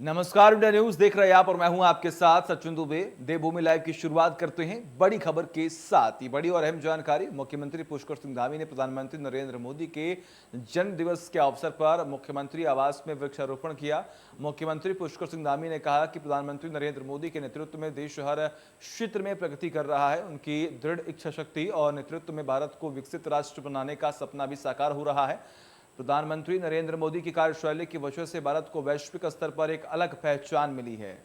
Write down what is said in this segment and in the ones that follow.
नमस्कार, India news देख रहे हैं आप और मैं हूं आपके साथ सचिन दुबे। देवभूमि लाइव की शुरुआत करते हैं बड़ी खबर के साथ। ये बड़ी और अहम जानकारी। मुख्यमंत्री पुष्कर सिंह धामी ने प्रधानमंत्री नरेंद्र मोदी के जन्म दिवस के अवसर पर मुख्यमंत्री आवास में वृक्षारोपण किया। मुख्यमंत्री पुष्कर सिंह धामी ने कहा कि प्रधानमंत्री नरेंद्र मोदी के नेतृत्व में देश हर क्षेत्र में प्रगति कर रहा है। उनकी दृढ़ इच्छा शक्ति और नेतृत्व में भारत को विकसित राष्ट्र बनाने का सपना भी साकार हो रहा है। प्रधानमंत्री नरेंद्र मोदी की कार्यशैली की वजह से भारत को वैश्विक स्तर पर एक अलग पहचान मिली है।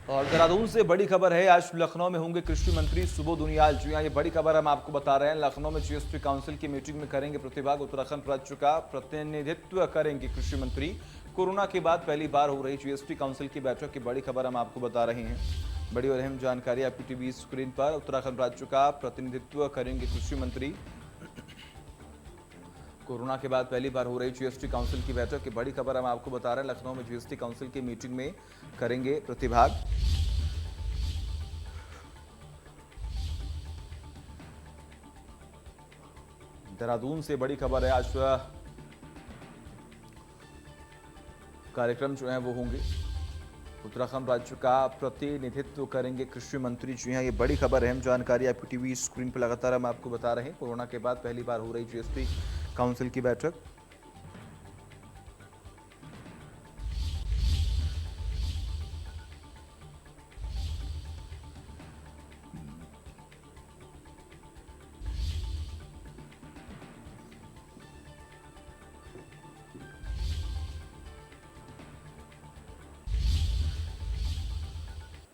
और देहरादून से बड़ी खबर है। आज लखनऊ में होंगे कृषि मंत्री सुबोध उनियाल। जी हाँ, ये बड़ी खबर हम आपको बता रहे हैं। लखनऊ में जीएसटी काउंसिल की मीटिंग में करेंगे प्रतिभाग। उत्तराखंड राज्य का प्रतिनिधित्व करेंगे कृषि मंत्री। कोरोना के बाद पहली बार हो रही जीएसटी काउंसिल की बैठक की बड़ी खबर हम आपको बता रहे हैं। बड़ी और अहम जानकारी आपकी टीवी स्क्रीन पर। उत्तराखंड राज्य का प्रतिनिधित्व करेंगे कृषि मंत्री। कोरोना के बाद पहली बार हो रही जीएसटी काउंसिल की बैठक की बड़ी खबर हम आपको बता रहे हैं। लखनऊ में जीएसटी काउंसिल की मीटिंग में करेंगे प्रतिभाग। देहरादून से बड़ी खबर है। आज कार्यक्रम जो है वो होंगे। उत्तराखंड राज्य का प्रतिनिधित्व करेंगे कृषि मंत्री। जी हाँ, ये बड़ी खबर, अहम जानकारी आपकी टीवी स्क्रीन पर लगातार हम आपको बता रहे हैं। कोरोना के बाद पहली बार हो रही जीएसटी काउंसिल की बैठक।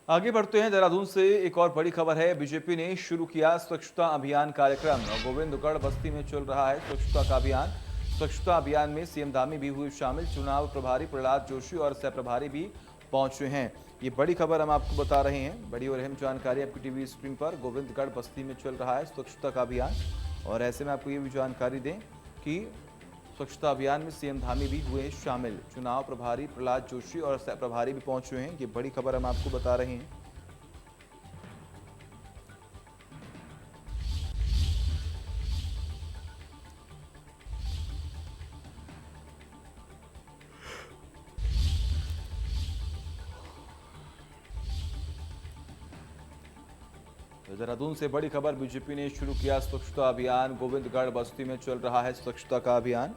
आगे बढ़ते हैं। देहरादून से एक और बड़ी खबर है। बीजेपी ने शुरू किया स्वच्छता अभियान कार्यक्रम। गोविंदगढ़ बस्ती में चल रहा है स्वच्छता का अभियान। स्वच्छता अभियान में सीएम धामी भी हुए शामिल। चुनाव प्रभारी प्रहलाद जोशी और सह प्रभारी भी पहुंचे हैं। ये बड़ी खबर हम आपको बता रहे हैं। बड़ी और अहम जानकारी आपकी टीवी स्क्रीन पर। गोविंदगढ़ बस्ती में चल रहा है स्वच्छता का अभियान और ऐसे में आपको ये भी जानकारी दें कि स्वच्छता अभियान में सीएम धामी भी हुए शामिल। चुनाव प्रभारी प्रहलाद जोशी और सह प्रभारी भी पहुंचे हैं। ये बड़ी खबर हम आपको बता रहे हैं। देहरादून से बड़ी खबर। बीजेपी ने शुरू किया स्वच्छता अभियान। गोविंदगढ़ बस्ती में चल रहा है स्वच्छता का अभियान।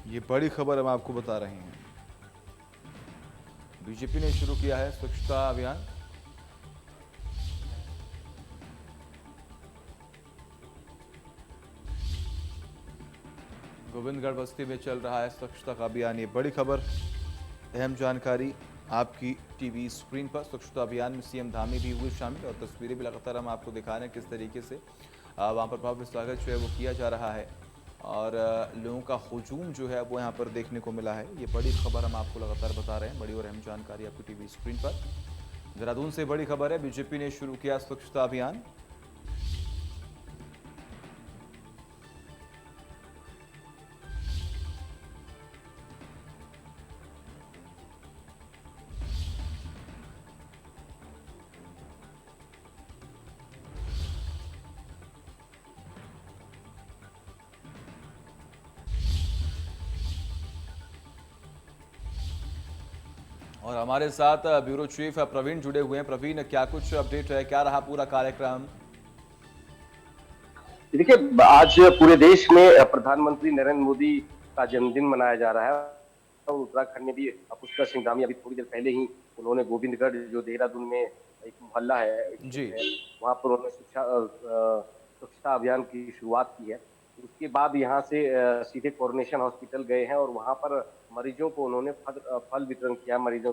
ये बड़ी खबर हम आपको बता रहे हैं। बीजेपी ने शुरू किया है स्वच्छता अभियान। गोविंदगढ़ बस्ती में चल रहा है स्वच्छता का अभियान। ये बड़ी खबर, अहम जानकारी आपकी टीवी स्क्रीन पर। स्वच्छता अभियान में सीएम धामी भी हुए शामिल और तस्वीरें भी लगातार हम आपको दिखा रहे हैं किस तरीके से वहाँ पर भव्य स्वागत जो है वो किया जा रहा है और लोगों का हुजूम जो है वो यहाँ पर देखने को मिला है। ये बड़ी खबर हम आपको लगातार बता रहे हैं। बड़ी और अहम जानकारी आपकी टीवी स्क्रीन पर। देहरादून से बड़ी खबर है। बीजेपी ने शुरू किया स्वच्छता अभियान। और हमारे साथ ब्यूरो चीफ प्रवीण जुड़े हुए हैं। प्रवीण, क्या कुछ अपडेट है, क्या रहा पूरा कार्यक्रम? देखिए, आज पूरे देश में प्रधानमंत्री नरेंद्र मोदी का जन्मदिन मनाया जा रहा है और उत्तराखंड में भी पुष्कर सिंह धामी अभी थोड़ी देर पहले ही उन्होंने गोविंदगढ़ जो देहरादून में एक मोहल्ला है, एक जी। क्षेत्र है, वहां पर उन्होंने स्वच्छता अभियान की शुरुआत की है। उसके बाद यहाँ से सीधे कोरोनेशन हॉस्पिटल गए हैं और वहां पर मरीजों को उन्होंने फल वितरण किया। मरीजों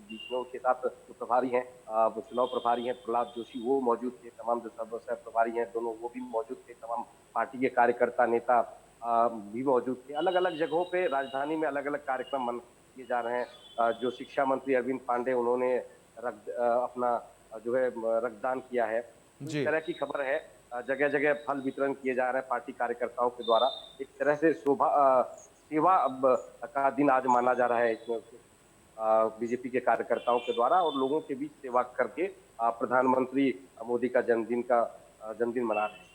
बीच में। उनके साथ जो प्रभारी हैं, वो चुनाव प्रभारी हैं प्रहलाद जोशी, वो मौजूद थे। तमाम जो सर्व सह प्रभारी हैं दोनों, वो भी मौजूद थे। तमाम पार्टी के कार्यकर्ता नेता भी मौजूद थे। अलग अलग जगहों पे राजधानी में अलग अलग कार्यक्रम मन किए जा रहे हैं। जो शिक्षा मंत्री अरविंद पांडे, उन्होंने अपना जो है रक्तदान किया है। तो इस जी। तरह की खबर है। जगह जगह फल वितरण किए जा रहे हैं पार्टी कार्यकर्ताओं के द्वारा। एक तरह से सेवा अब का दिन आज माना जा रहा है इसमें, बीजेपी के कार्यकर्ताओं के द्वारा, और लोगों के बीच सेवा करके प्रधानमंत्री मोदी का जन्मदिन मना रहे हैं।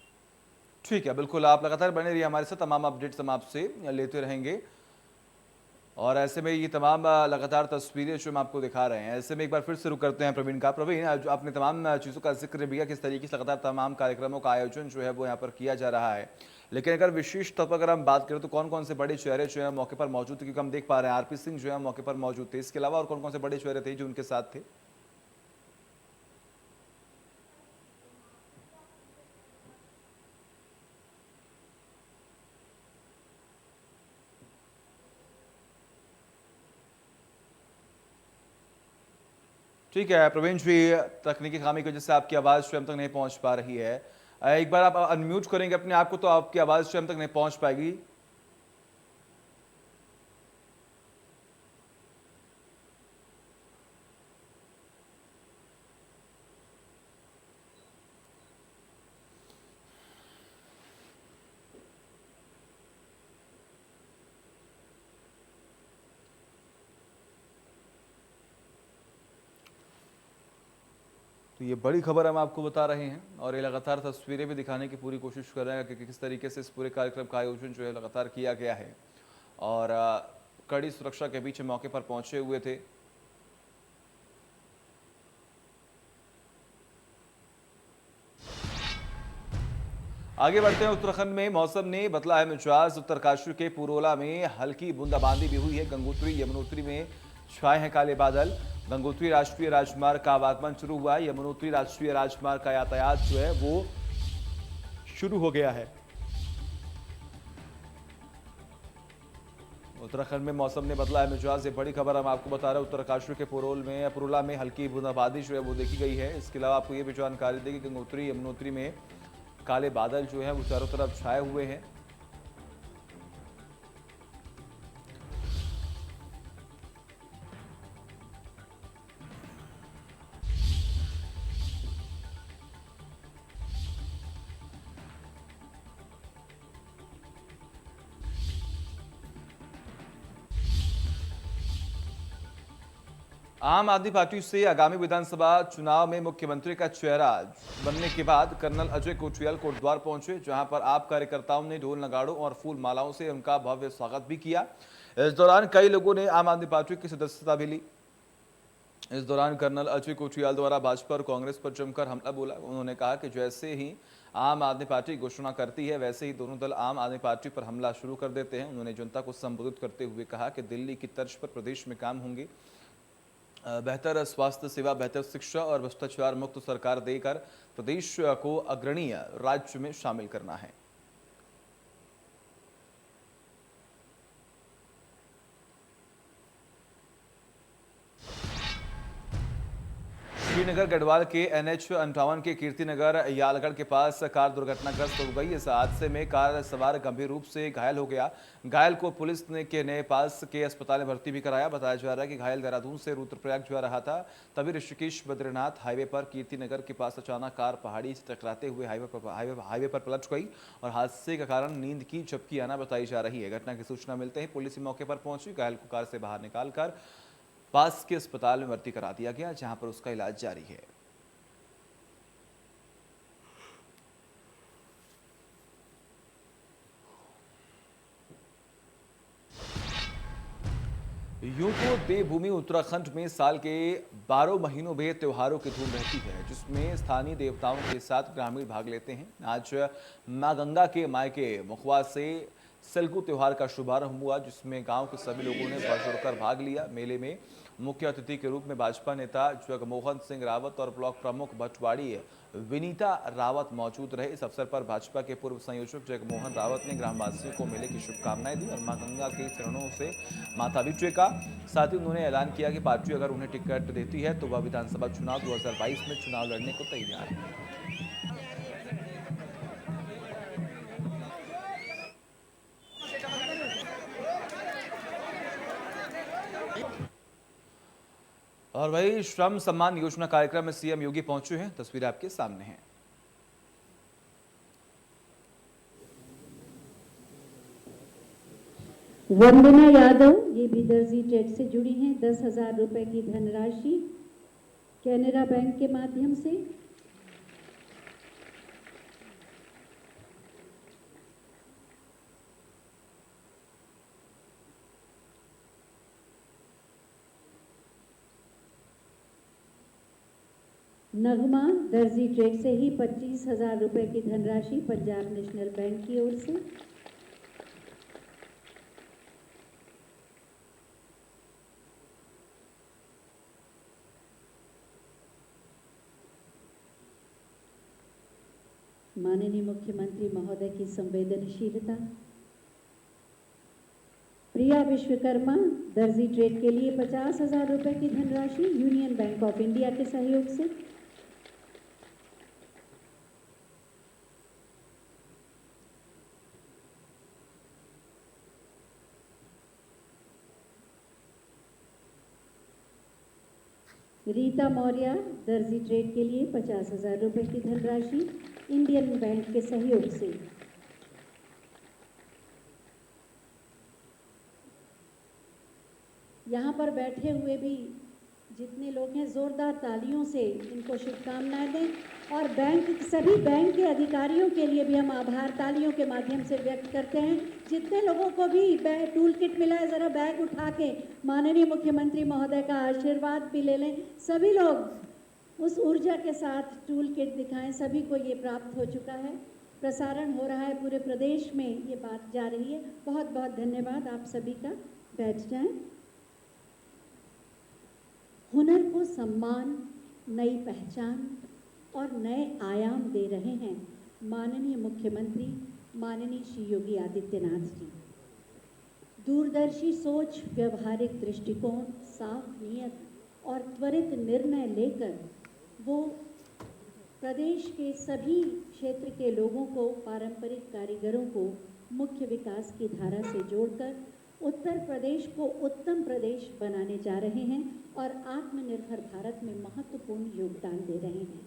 ठीक है, बिल्कुल आप लगातार बने रहिए हमारे साथ, तमाम अपडेट्स हम आपसे लेते रहेंगे। और ऐसे में ये तमाम लगातार तस्वीरें जो हम आपको दिखा रहे हैं, ऐसे में एक बार फिर से रुक करते हैं प्रवीण का। प्रवीण, जो आपने तमाम चीज़ों का जिक्र भी किया, किस तरीके से लगातार तमाम कार्यक्रमों का आयोजन जो है वो यहाँ पर किया जा रहा है, लेकिन अगर विशेष तौर पर अगर हम बात करें तो कौन कौन से बड़े चेहरे जो है मौके पर मौजूद थे? क्योंकि हम देख पा रहे हैं आरपी सिंह जो है मौके पर मौजूद थे, इसके अलावा और कौन कौन से बड़े चेहरे थे जो उनके साथ थे? ठीक है प्रवीण जी, तकनीकी खामी की वजह से आपकी आवाज़ स्वयं तक नहीं पहुंच पा रही है। एक बार आप अनम्यूट करेंगे अपने आप को तो आपकी आवाज़ स्वयं तक नहीं पहुंच पाएगी। तो ये बड़ी खबर हम आपको बता रहे हैं और ये लगातार तस्वीरें भी दिखाने की पूरी कोशिश कर रहे हैं कि किस तरीके से इस पूरे कार्यक्रम का आयोजन जो है लगातार किया गया है। और कड़ी सुरक्षा के बीच मौके पर पहुंचे हुए थे। आगे बढ़ते हैं, उत्तराखंड में मौसम ने बदला है मिजाज। उत्तरकाशी के पुरोला में हल्की बूंदाबांदी भी हुई है। गंगोत्री यमुनोत्री में छाए हैं काले बादल। गंगोत्री राष्ट्रीय राजमार्ग का आवागमन शुरू हुआ है। यमुनोत्री राष्ट्रीय राजमार्ग का यातायात जो है वो शुरू हो गया है। उत्तराखंड में मौसम ने बदला है मिजाज, ये बड़ी खबर हम आपको बता रहे हैं। उत्तरकाशी के पुरोला में हल्की बूंदाबांदी जो है वो देखी गई है। इसके अलावा आपको ये भी जानकारी देगी कि गंगोत्री यमुनोत्री में काले बादल जो है वो चारों तरफ छाए हुए हैं। आम आदमी पार्टी से आगामी विधानसभा चुनाव में मुख्यमंत्री का चेहरा बनने के बाद कर्नल अजय कोठियाल कोटद्वार पहुंचे, जहां पर आप कार्यकर्ताओं ने ढोल नगाड़ों और फूल मालाओं से उनका भव्य स्वागत भी किया। इस दौरान कई लोगों ने आम आदमी पार्टी की सदस्यता भी ली। इस दौरान कर्नल अजय कोठियाल द्वारा भाजपा और कांग्रेस पर जमकर हमला बोला। उन्होंने कहा कि जैसे ही आम आदमी पार्टी घोषणा करती है वैसे ही दोनों दल आम आदमी पार्टी पर हमला शुरू कर देते हैं। उन्होंने जनता को संबोधित करते हुए कहा कि दिल्ली की तर्ज पर प्रदेश में काम होंगे। बेहतर स्वास्थ्य सेवा, बेहतर शिक्षा और भ्रष्टाचार मुक्त सरकार देकर प्रदेश को अग्रणीय राज्य में शामिल करना है। श्रीनगर गढ़वाल के NH-58 के कीर्तिनगर यालगढ़ के पास कार दुर्घटनाग्रस्त हो गई। इस हादसे में कार सवार गंभीर रूप से घायल हो गया। घायल को पुलिस ने पास के अस्पताल में भर्ती भी कराया। बताया जा रहा है कि घायल देहरादून से रुद्रप्रयाग जा रहा था। तभी ऋषिकेश बद्रीनाथ हाईवे पर कीर्तिनगर के पास अचानक कार पहाड़ी से टकराते हुए हाईवे पर पलट गई और हादसे का कारण नींद की झपकी आना बताई जा रही है। घटना की सूचना मिलते ही पुलिस मौके पर पहुंची। घायल को कार से बाहर निकालकर पास के अस्पताल में भर्ती करा दिया गया, जहां पर उसका इलाज जारी है। यूं तो देवभूमि उत्तराखंड में साल के 12 महीनों में त्योहारों की धूम रहती है, जिसमें स्थानीय देवताओं के साथ ग्रामीण भाग लेते हैं। आज मां गंगा के मायके मुखवा से सिल्कू त्योहार का शुभारंभ हुआ, जिसमें गांव के सभी लोगों ने बढ़ चढ़कर भाग लिया। मेले में मुख्य अतिथि के रूप में भाजपा नेता जगमोहन सिंह रावत और ब्लॉक प्रमुख भटवाड़ी विनीता रावत मौजूद रहे। इस अवसर पर भाजपा के पूर्व संयोजक जगमोहन रावत ने ग्रामवासियों को मेले की शुभकामनाएं दी और मां गंगा के चरणों से माथा भी टेका। साथ ही उन्होंने ऐलान किया कि पार्टी अगर उन्हें टिकट देती है तो वह विधानसभा चुनाव 2022 में चुनाव लड़ने को तैयार है। और वही श्रम सम्मान योजना कार्यक्रम में सीएम योगी पहुंचे हैं, तस्वीर आपके सामने है। वंदना यादव ये भी दर्जी ट्रेड से जुड़ी हैं। 10,000 रुपए की धनराशि कैनरा बैंक के माध्यम से। नगमा दर्जी ट्रेड से ही 25,000 रुपए की धनराशि पंजाब नेशनल बैंक की ओर से। माननीय मुख्यमंत्री महोदय की संवेदनशीलता। प्रिया विश्वकर्मा दर्जी ट्रेड के लिए 50,000 रुपए की धनराशि यूनियन बैंक ऑफ इंडिया के सहयोग से। रीता मौर्य दर्जी ट्रेड के लिए 50,000 रुपए की धनराशि इंडियन बैंक के सहयोग से। यहाँ पर बैठे हुए भी जितने लोग हैं जोरदार तालियों से इनको शुभकामनाएं दें और सभी बैंक के अधिकारियों के लिए भी हम आभार तालियों के माध्यम से व्यक्त करते हैं। जितने लोगों को भी टूल किट मिला है ज़रा बैग उठा के माननीय मुख्यमंत्री महोदय का आशीर्वाद भी ले लें। सभी लोग उस ऊर्जा के साथ टूल किट दिखाएं। सभी को ये प्राप्त हो चुका है। प्रसारण हो रहा है पूरे प्रदेश में, ये बात जा रही है। बहुत बहुत धन्यवाद आप सभी का। बैठ जाएं। हुनर को सम्मान, नई पहचान और नए आयाम दे रहे हैं माननीय मुख्यमंत्री माननीय श्री योगी आदित्यनाथ जी। दूरदर्शी सोच, व्यवहारिक दृष्टिकोण, साफ नीयत और त्वरित निर्णय लेकर वो प्रदेश के सभी क्षेत्र के लोगों को, पारंपरिक कारीगरों को मुख्य विकास की धारा से जोड़कर उत्तर प्रदेश को उत्तम प्रदेश बनाने जा रहे हैं और आत्मनिर्भर भारत में महत्वपूर्ण योगदान दे रहे हैं।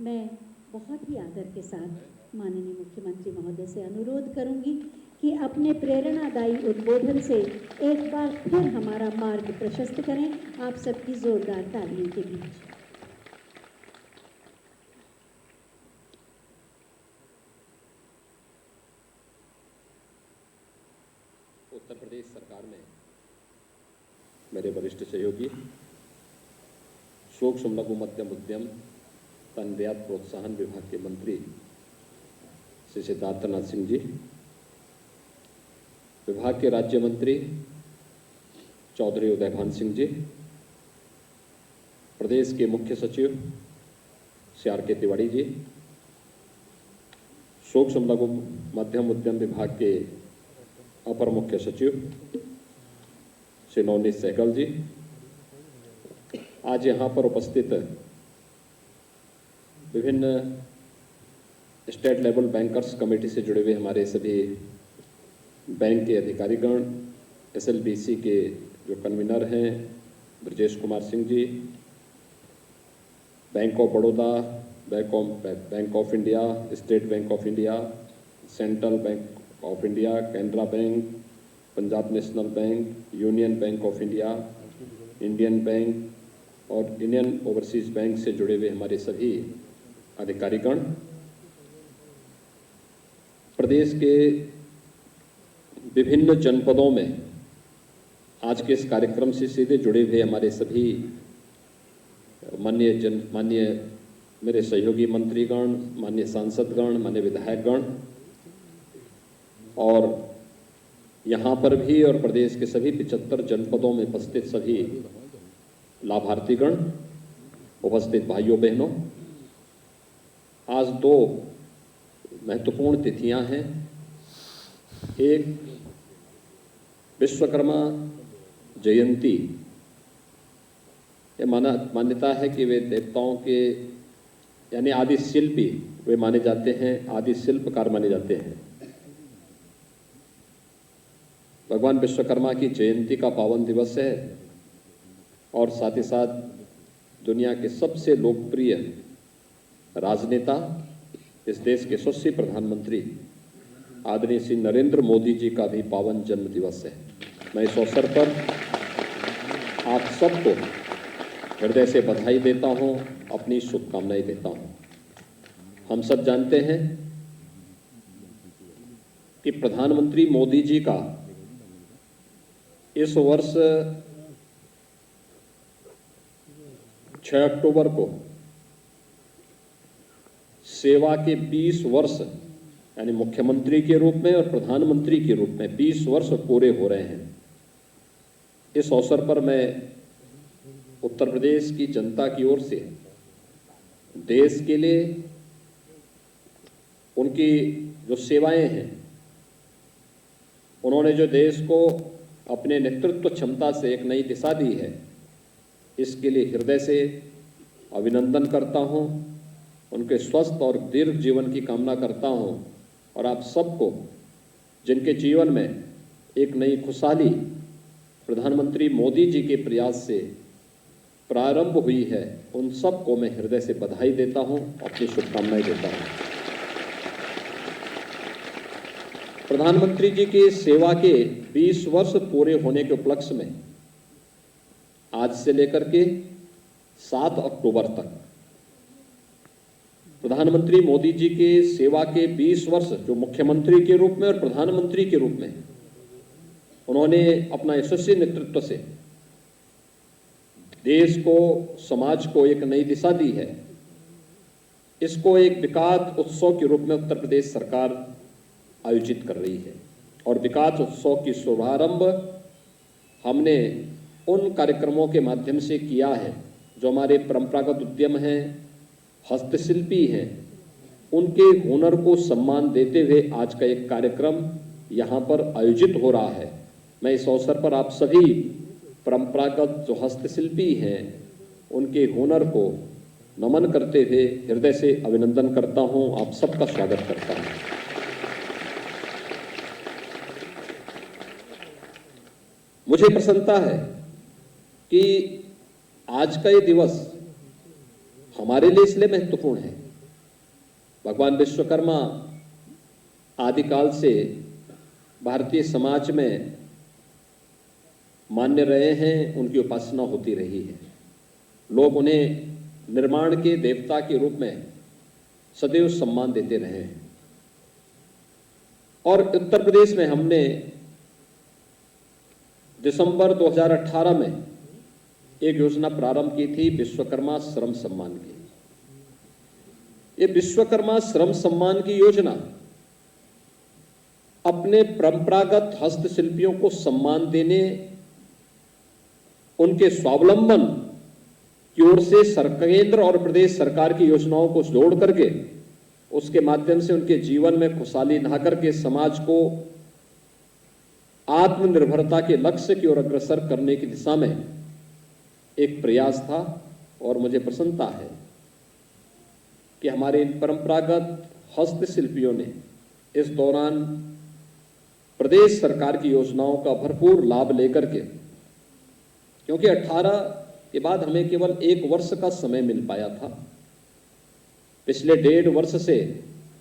मैं बहुत ही आदर के साथ माननीय मुख्यमंत्री महोदय से अनुरोध करूंगी कि अपने प्रेरणादायी उद्बोधन से एक बार फिर हमारा मार्ग प्रशस्त करें। आप सबकी जोरदार तालियों के बीच। उत्तर प्रदेश सरकार में मेरे वरिष्ठ सहयोगी सूक्ष्म लघु मध्यम उद्यम तथा निर्यात प्रोत्साहन विभाग के मंत्री श्री सिद्धार्थनाथ सिंह जी, विभाग के राज्य मंत्री चौधरी उदयभान सिंह जी, प्रदेश के मुख्य सचिव श्री आर के तिवारी जी, सूक्ष्म लघु मध्यम उद्यम विभाग के अपर मुख्य सचिव श्री नवनीत सहगल जी, आज यहाँ पर उपस्थित विभिन्न स्टेट लेवल बैंकर्स कमेटी से जुड़े हुए हमारे सभी बैंक के अधिकारीगण, SLBC के जो कन्वीनर हैं Brajesh Kumar Singh ji, bank of Baroda, bank of India, state bank of India, central bank of India, Canara bank, Punjab national bank, union bank of India, Indian bank और इंडियन ओवरसीज बैंक से जुड़े हुए हमारे सभी अधिकारीगण, प्रदेश के विभिन्न जनपदों में आज के इस कार्यक्रम से सीधे जुड़े हुए हमारे सभी माननीय मेरे सहयोगी मंत्रीगण, माननीय सांसदगण, माननीय विधायकगण और यहाँ पर भी और प्रदेश के सभी 75 जनपदों में उपस्थित सभी लाभार्थीगण, उपस्थित भाइयों बहनों, आज दो महत्वपूर्ण तिथियां हैं। एक विश्वकर्मा जयंती। ये मान्यता है कि वे देवताओं के यानी आदि शिल्पी वे माने जाते हैं, आदि शिल्पकार माने जाते हैं। भगवान विश्वकर्मा की जयंती का पावन दिवस है और साथ ही साथ दुनिया के सबसे लोकप्रिय राजनेता, इस देश के यशस्वी प्रधानमंत्री आदरणीय श्री नरेंद्र मोदी जी का भी पावन जन्म दिवस है। मैं इस अवसर पर आप सबको हृदय से बधाई देता हूं, अपनी शुभकामनाएं देता हूं। हम सब जानते हैं कि प्रधानमंत्री मोदी जी का इस वर्ष 6 अक्टूबर को सेवा के 20 वर्ष यानी मुख्यमंत्री के रूप में और प्रधानमंत्री के रूप में 20 वर्ष पूरे हो रहे हैं। इस अवसर पर मैं उत्तर प्रदेश की जनता की ओर से देश के लिए उनकी जो सेवाएं हैं, उन्होंने जो देश को अपने नेतृत्व क्षमता से एक नई दिशा दी है, इसके लिए हृदय से अभिनंदन करता हूं, उनके स्वस्थ और दीर्घ जीवन की कामना करता हूं और आप सबको जिनके जीवन में एक नई खुशहाली प्रधानमंत्री मोदी जी के प्रयास से प्रारंभ हुई है, उन सबको मैं हृदय से बधाई देता हूं, अपनी शुभकामनाएं देता हूं। प्रधानमंत्री जी की सेवा के 20 वर्ष पूरे होने के उपलक्ष्य में आज से लेकर के 7 अक्टूबर तक प्रधानमंत्री मोदी जी के सेवा के 20 वर्ष जो मुख्यमंत्री के रूप में और प्रधानमंत्री के रूप में उन्होंने अपना यशस्वी नेतृत्व से देश को, समाज को एक नई दिशा दी है। इसको एक विकास उत्सव के रूप में उत्तर प्रदेश सरकार आयोजित कर रही है और विकास उत्सव की शुभारंभ हमने उन कार्यक्रमों के माध्यम से किया है जो हमारे परंपरागत उद्यम हैं, हस्तशिल्पी हैं, उनके हुनर को सम्मान देते हुए आज का एक कार्यक्रम यहाँ पर आयोजित हो रहा है। मैं इस अवसर पर आप सभी परंपरागत जो हस्तशिल्पी हैं उनके हुनर को नमन करते हुए हृदय से अभिनंदन करता हूँ, आप सबका स्वागत करता हूँ। मुझे प्रसन्नता है कि आज का ये दिवस हमारे लिए इसलिए महत्वपूर्ण है। भगवान विश्वकर्मा आदिकाल से भारतीय समाज में मान्य रहे हैं, उनकी उपासना होती रही है। लोग उन्हें निर्माण के देवता के रूप में सदैव सम्मान देते रहे हैं और उत्तर प्रदेश में हमने दिसंबर 2018 में एक योजना प्रारंभ की थी विश्वकर्मा श्रम सम्मान की। ये विश्वकर्मा श्रम सम्मान की योजना अपने परंपरागत हस्तशिल्पियों को सम्मान देने, उनके स्वावलंबन की ओर से केंद्र और प्रदेश सरकार की योजनाओं को जोड़ करके उसके माध्यम से उनके जीवन में खुशहाली ला करके समाज को आत्मनिर्भरता के लक्ष्य की ओर अग्रसर करने की दिशा में एक प्रयास था। और मुझे प्रसन्नता है कि हमारे इन परंपरागत हस्तशिल्पियों ने इस दौरान प्रदेश सरकार की योजनाओं का भरपूर लाभ लेकर के, क्योंकि 18 के बाद हमें केवल 1 वर्ष का समय मिल पाया था। पिछले 1.5 वर्ष से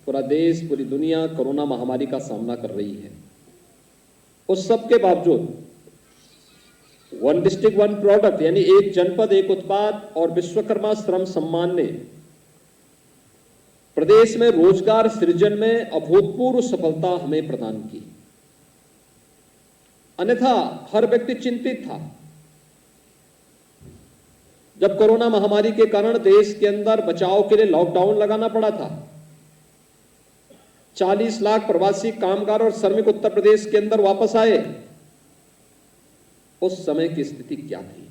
पूरा देश, पूरी दुनिया कोरोना महामारी का सामना कर रही है। उस सब के बावजूद वन डिस्ट्रिक्ट वन प्रोडक्ट यानी एक जनपद एक उत्पाद और विश्वकर्मा श्रम सम्मान ने प्रदेश में रोजगार सृजन में अभूतपूर्व सफलता हमें प्रदान की। अन्यथा हर व्यक्ति चिंतित था। जब कोरोना महामारी के कारण देश के अंदर बचाव के लिए लॉकडाउन लगाना पड़ा था, 40 लाख प्रवासी कामगार और श्रमिक उत्तर प्रदेश के अंदर वापस आए, उस समय की स्थिति क्या थी?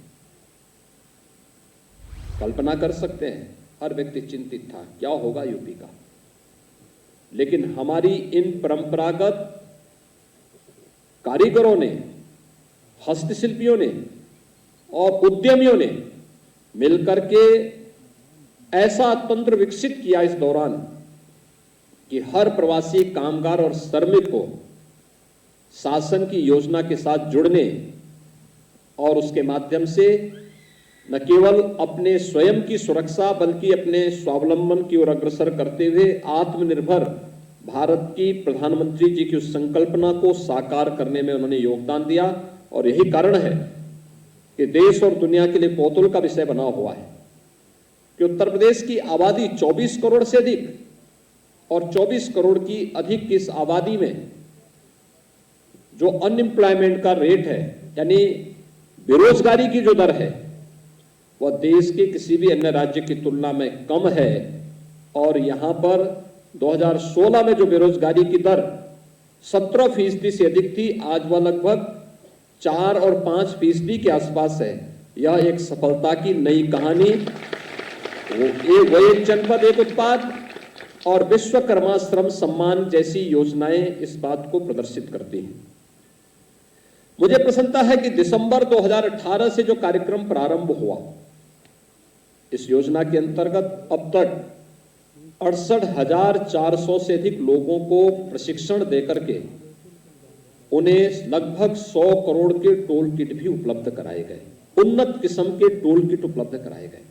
कल्पना कर सकते हैं, हर व्यक्ति चिंतित था क्या होगा यूपी का। लेकिन हमारी इन परंपरागत कारीगरों ने, हस्तशिल्पियों ने और उद्यमियों ने मिलकर के ऐसा तंत्र विकसित किया इस दौरान कि हर प्रवासी कामगार और श्रमिक को शासन की योजना के साथ जुड़ने और उसके माध्यम से न केवल अपने स्वयं की सुरक्षा बल्कि अपने स्वावलंबन की ओर अग्रसर करते हुए आत्मनिर्भर भारत की प्रधानमंत्री जी की उस संकल्पना को साकार करने में उन्होंने योगदान दिया। और यही कारण है कि देश और दुनिया के लिए कौतूहल का विषय बना हुआ है कि उत्तर प्रदेश की आबादी 24 करोड़ से अधिक और 24 करोड़ की अधिक की इस आबादी में जो अनएम्प्लॉयमेंट का रेट है, यानी बेरोजगारी की जो दर है, वह देश के किसी भी अन्य राज्य की तुलना में कम है। और यहां पर 2016 में जो बेरोजगारी की दर 17% से अधिक थी, आज वह लगभग 4 और 5% के आसपास है। यह एक सफलता की नई कहानी, वो एक जनपद एक उत्पाद और विश्वकर्मा श्रम सम्मान जैसी योजनाएं इस बात को प्रदर्शित करती हैं। मुझे प्रसन्नता है कि दिसंबर 2018 से जो कार्यक्रम प्रारंभ हुआ, इस योजना के अंतर्गत अब तक 68,400 से अधिक लोगों को प्रशिक्षण देकर के उन्हें लगभग 100 करोड़ के टोल किट भी उपलब्ध कराए गए, उन्नत किस्म के टोल किट उपलब्ध कराए गए।